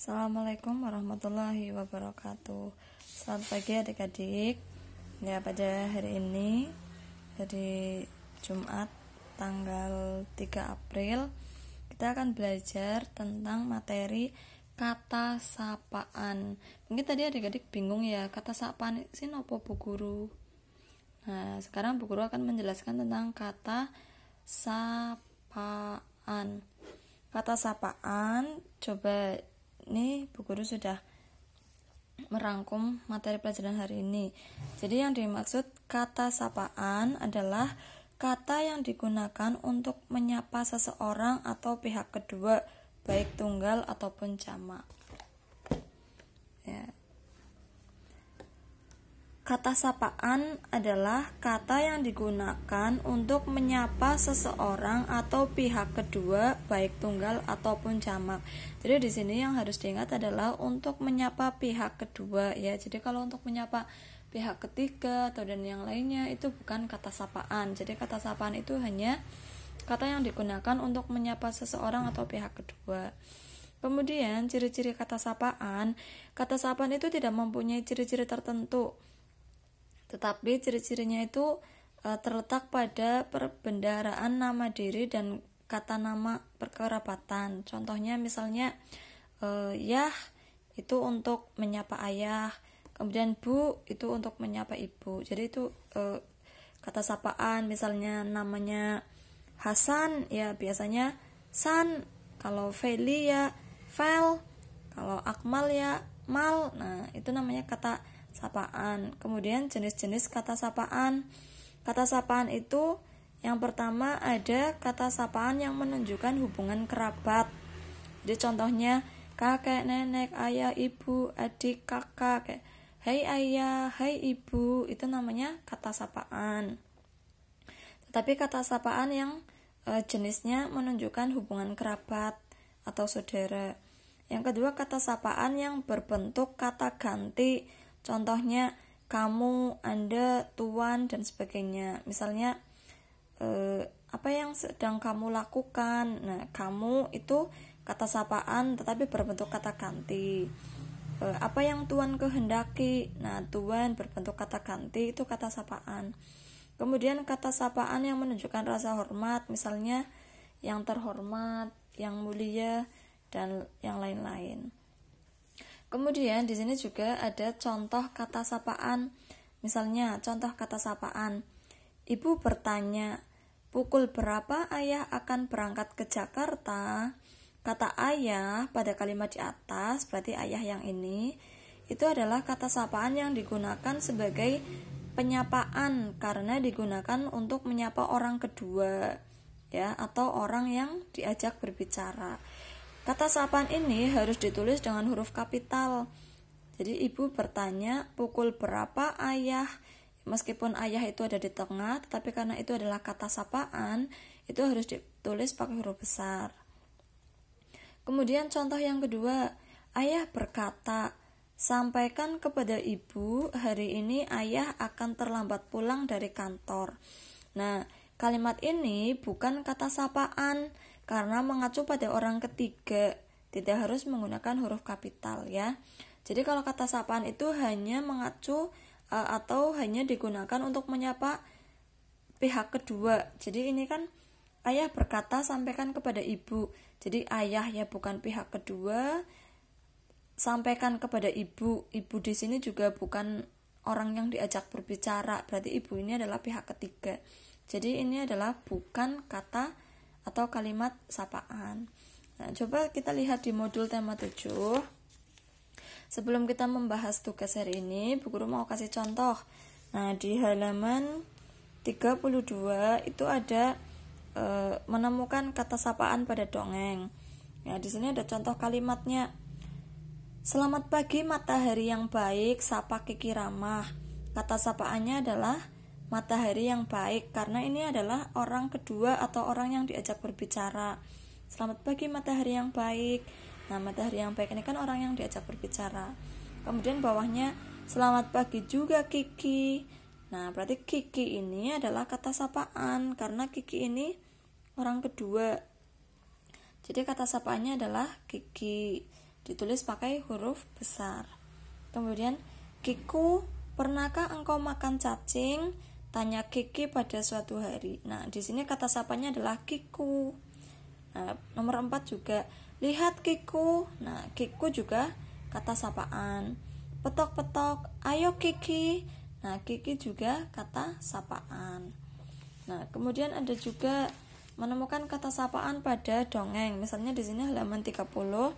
Assalamualaikum warahmatullahi wabarakatuh. Selamat pagi adik-adik. Ya, pada hari ini, hari Jumat tanggal 3 April, kita akan belajar tentang materi kata sapaan. Mungkin tadi adik-adik bingung ya, kata sapaan sih nopo Bu Guru. Nah, sekarang Bu Guru akan menjelaskan tentang kata sapaan. Kata sapaan, coba ini Bu Guru sudah merangkum materi pelajaran hari ini. Jadi yang dimaksud kata sapaan adalah kata yang digunakan untuk menyapa seseorang atau pihak kedua, baik tunggal ataupun jamak. Ya. Kata sapaan adalah kata yang digunakan untuk menyapa seseorang atau pihak kedua, baik tunggal ataupun jamak. Jadi di sini yang harus diingat adalah untuk menyapa pihak kedua ya. Jadi kalau untuk menyapa pihak ketiga atau dan yang lainnya itu bukan kata sapaan. Jadi kata sapaan itu hanya kata yang digunakan untuk menyapa seseorang atau pihak kedua. Kemudian ciri-ciri kata sapaan itu tidak mempunyai ciri-ciri tertentu. Tetapi ciri-cirinya itu terletak pada perbendaharaan nama diri dan kata nama perkerabatan. Contohnya misalnya yah itu untuk menyapa ayah, kemudian bu itu untuk menyapa ibu. Jadi itu kata sapaan. Misalnya namanya Hasan ya biasanya San, kalau Feli ya Fel, kalau Akmal ya Mal. Nah itu namanya kata sapaan. Kemudian jenis-jenis kata sapaan. Kata sapaan itu yang pertama ada kata sapaan yang menunjukkan hubungan kerabat. Jadi contohnya kakek, nenek, ayah, ibu, adik, kakak. Kayak hai ayah, hai ibu, itu namanya kata sapaan. Tetapi kata sapaan yang jenisnya menunjukkan hubungan kerabat atau saudara. Yang kedua kata sapaan yang berbentuk kata ganti. Contohnya kamu, anda, tuan, dan sebagainya. Misalnya apa yang sedang kamu lakukan. Nah, kamu itu kata sapaan tetapi berbentuk kata ganti. Apa yang tuan kehendaki. Nah, tuan berbentuk kata ganti itu kata sapaan. Kemudian kata sapaan yang menunjukkan rasa hormat. Misalnya yang terhormat, yang mulia, dan yang lain-lain. Kemudian di sini juga ada contoh kata sapaan. Misalnya contoh kata sapaan. Ibu bertanya, pukul berapa ayah akan berangkat ke Jakarta? Kata ayah pada kalimat di atas, berarti ayah yang ini, itu adalah kata sapaan yang digunakan sebagai penyapaan karena digunakan untuk menyapa orang kedua ya, atau orang yang diajak berbicara. Kata sapaan ini harus ditulis dengan huruf kapital. Jadi ibu bertanya pukul berapa ayah. Meskipun ayah itu ada di tengah, tetapi karena itu adalah kata sapaan, itu harus ditulis pakai huruf besar. Kemudian contoh yang kedua, ayah berkata, sampaikan kepada ibu hari ini ayah akan terlambat pulang dari kantor. Nah, kalimat ini bukan kata sapaan karena mengacu pada orang ketiga, tidak harus menggunakan huruf kapital ya. Jadi kalau kata sapaan itu hanya mengacu atau hanya digunakan untuk menyapa pihak kedua. Jadi ini kan ayah berkata sampaikan kepada ibu. Jadi ayah ya bukan pihak kedua, sampaikan kepada ibu. Ibu di sini juga bukan orang yang diajak berbicara, berarti ibu ini adalah pihak ketiga. Jadi ini adalah bukan kata atau kalimat sapaan. Nah, coba kita lihat di modul tema 7. Sebelum kita membahas tugas hari ini, Bu Guru mau kasih contoh. Nah, di halaman 32 itu ada menemukan kata sapaan pada dongeng. Ya, di sini ada contoh kalimatnya. Selamat pagi matahari yang baik, sapa Kiki ramah. Kata sapaannya adalah matahari yang baik karena ini adalah orang kedua atau orang yang diajak berbicara. Selamat pagi matahari yang baik. Nah, matahari yang baik ini kan orang yang diajak berbicara. Kemudian bawahnya selamat pagi juga Kiki. Nah, berarti Kiki ini adalah kata sapaan karena Kiki ini orang kedua. Jadi kata sapaannya adalah Kiki. ditulis pakai huruf besar. Kemudian Kiku, pernahkah engkau makan cacing? Tanya Kiki pada suatu hari. Nah, di sini kata sapanya adalah Kiku. Nah, nomor 4 juga, lihat Kiku. Nah, Kiku juga kata sapaan. Petok-petok, ayo Kiki. Nah, Kiki juga kata sapaan. Nah, kemudian ada juga menemukan kata sapaan pada dongeng. Misalnya di sini halaman 30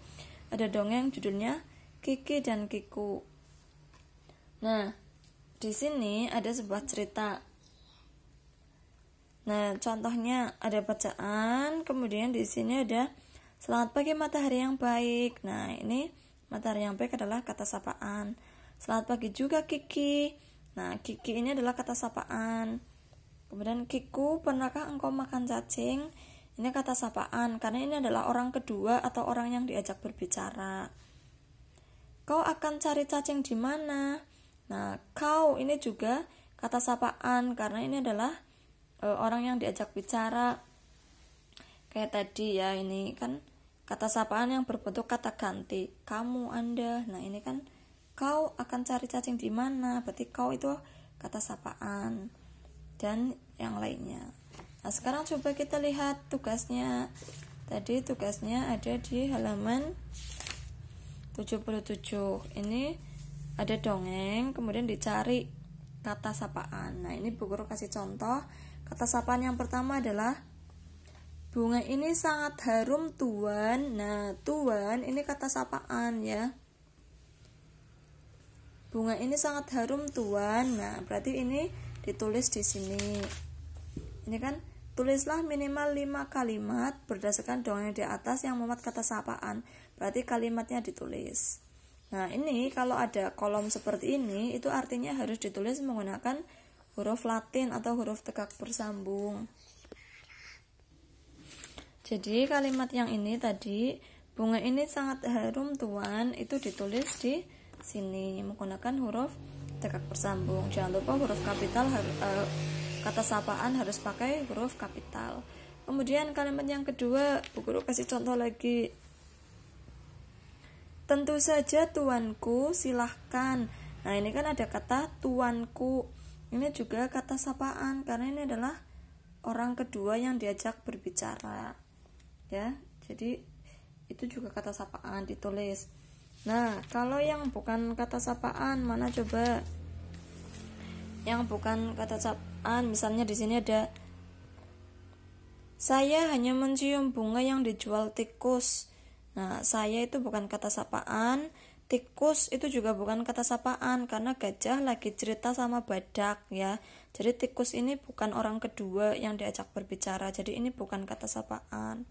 ada dongeng judulnya Kiki dan Kiku. Nah, di sini ada sebuah cerita. Nah, contohnya ada bacaan, kemudian di sini ada selamat pagi matahari yang baik. Nah, ini matahari yang baik adalah kata sapaan. Selamat pagi juga Kiki. Nah, Kiki ini adalah kata sapaan. Kemudian Kiku, pernahkah engkau makan cacing? Ini kata sapaan karena ini adalah orang kedua atau orang yang diajak berbicara. Kau akan cari cacing di mana? Nah, kau ini juga kata sapaan karena ini adalah orang yang diajak bicara. Kayak tadi ya, ini kan kata sapaan yang berbentuk kata ganti. Kamu, Anda. Nah, ini kan kau akan cari cacing di mana? Berarti kau itu kata sapaan. Dan yang lainnya. Nah, sekarang coba kita lihat tugasnya. Tadi tugasnya ada di halaman 77. Ini ada dongeng, kemudian dicari kata sapaan. Nah, ini Bu Guru kasih contoh. Kata sapaan yang pertama adalah bunga ini sangat harum Tuan. Nah, Tuan ini kata sapaan ya. Bunga ini sangat harum Tuan. Nah, berarti ini ditulis di sini. Ini kan tulislah minimal 5 kalimat berdasarkan dongeng di atas yang memuat kata sapaan. Berarti kalimatnya ditulis. Nah, ini kalau ada kolom seperti ini, itu artinya harus ditulis menggunakan huruf Latin atau huruf tegak bersambung. Jadi kalimat yang ini tadi, bunga ini sangat harum Tuan, itu ditulis di sini menggunakan huruf tegak bersambung. Jangan lupa huruf kapital, kata sapaan harus pakai huruf kapital. Kemudian kalimat yang kedua, Bu Guru kasih contoh lagi. Tentu saja tuanku, silahkan. Nah, ini kan ada kata tuanku. Ini juga kata sapaan karena ini adalah orang kedua yang diajak berbicara. Ya, jadi itu juga kata sapaan ditulis. Nah, kalau yang bukan kata sapaan mana coba? Yang bukan kata sapaan, misalnya di sini ada saya hanya mencium bunga yang dijual tikus. Nah, saya itu bukan kata sapaan, tikus itu juga bukan kata sapaan karena gajah lagi cerita sama badak ya. Jadi tikus ini bukan orang kedua yang diajak berbicara. Jadi ini bukan kata sapaan.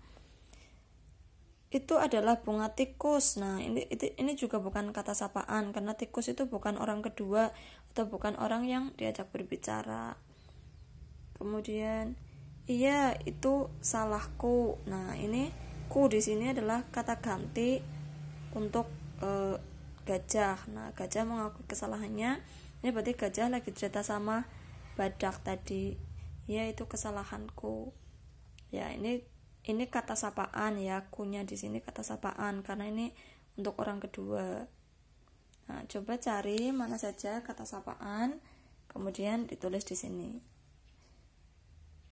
Itu adalah bunga tikus. Nah, ini juga bukan kata sapaan karena tikus itu bukan orang kedua atau bukan orang yang diajak berbicara. Kemudian, iya itu salahku. Nah, ini ku di sini adalah kata ganti untuk gajah. Nah, gajah mengakui kesalahannya. Ini berarti gajah lagi cerita sama badak tadi. Ya, itu kesalahanku. Ya, ini kata sapaan ya, kunya di sini kata sapaan karena ini untuk orang kedua. Nah, coba cari mana saja kata sapaan, kemudian ditulis di sini.